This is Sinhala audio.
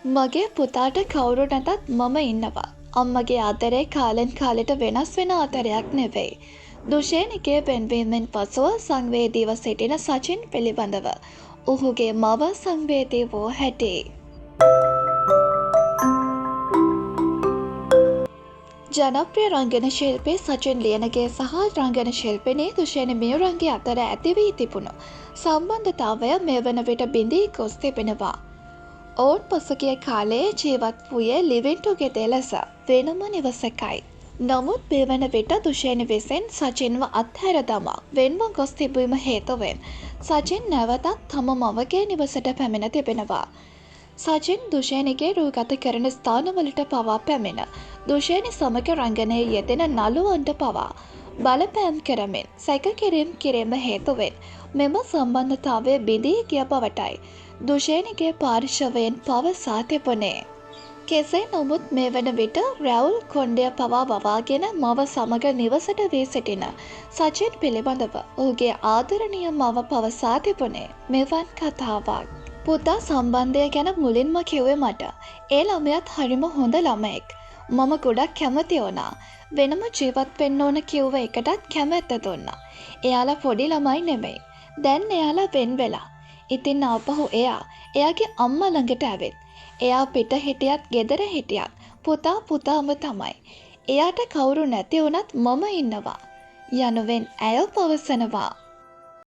මගේ පුතාට කවුරු නැතත් මම ඉන්නවා. අම්මගේ ආදරේ කාලෙන් කාලෙට වෙනස් වෙන ආදරයක් නෙවෙයි. දුෂේනිගේ පෙන්වීමෙන් පසුව සංවේදීව සිටින සචින් පිළිබඳව. ඔහුගේ මව සංවේදී වූ හැටි. ජනප්‍රිය රංගන ශිල්පී සචින් ලියනගේ සහ රංගන ශිල්පිනී දුෂේන මියුරන්ගේ අතර ඇති වී තිබුණු සම්බන්ධතාවය මේ වන විට බිඳී ගොස් තිබෙනවා. ඔවුන් පසුගිය කාලයේ ජීවත් වූයේ ලිවින් ටුගෙදර් ලෙස වෙනම නිවසකයි. නමුත් මේ වන විට දුෂේන විසින් සචින්ව අත්හැර දමා වෙන්ව ගොස් තිබීම හේතුවෙන් සචින් නැවතත් තම මවගේ නිවසට පැමිණ තිබෙනවා. සචින් දුෂේනිගේ රූගත කරන ස්ථානවලට පවා පැමිණ දුෂේනි සමග රංගනයේ යෙදෙන නළුවන්ට පවා බලපෑම් කරමින් සැක කිරීම හේතුවෙන් මෙම සම්බන්ධතාවය බිඳී ගිය බවටයි දුෂේනිගේ පාර්ශවයෙන් පවසා තිබුණේ. කෙසේ නමුත් මේ වන විට රැවුල් කොණ්ඩය පවා වවාගෙන මව සමග නිවසට වී සිටින සචින් පිළිබඳව ඔහුගේ ආදරණීය මව පවසා තිබුණේ මෙවන් කතාවක්. පුතා සම්බන්ධය ගැන මුලින්ම කිව්වේ මට. ඒ ළමයාත් හරිම හොඳ ළමයෙක්. මම ගොඩක් කැමති වුණා. වෙනම ජීවත් වෙන්න ඕන කිව්ව එකටත් කැමැත්ත දුන්නා. එයාලා පොඩි ළමයි නෙමෙයි. දැන් එයාලා වෙන් වෙලා. ඉතින් ආපහු එයාගේ අම්මා ළඟට ඇවිත්. එයා පිට හිටියත් ගෙදර හිටියත් පුතා පුතාම තමයි. එයාට කවුරු නැති වුණත් මම ඉන්නවා. යනුවෙන් ඇය පවසනවා.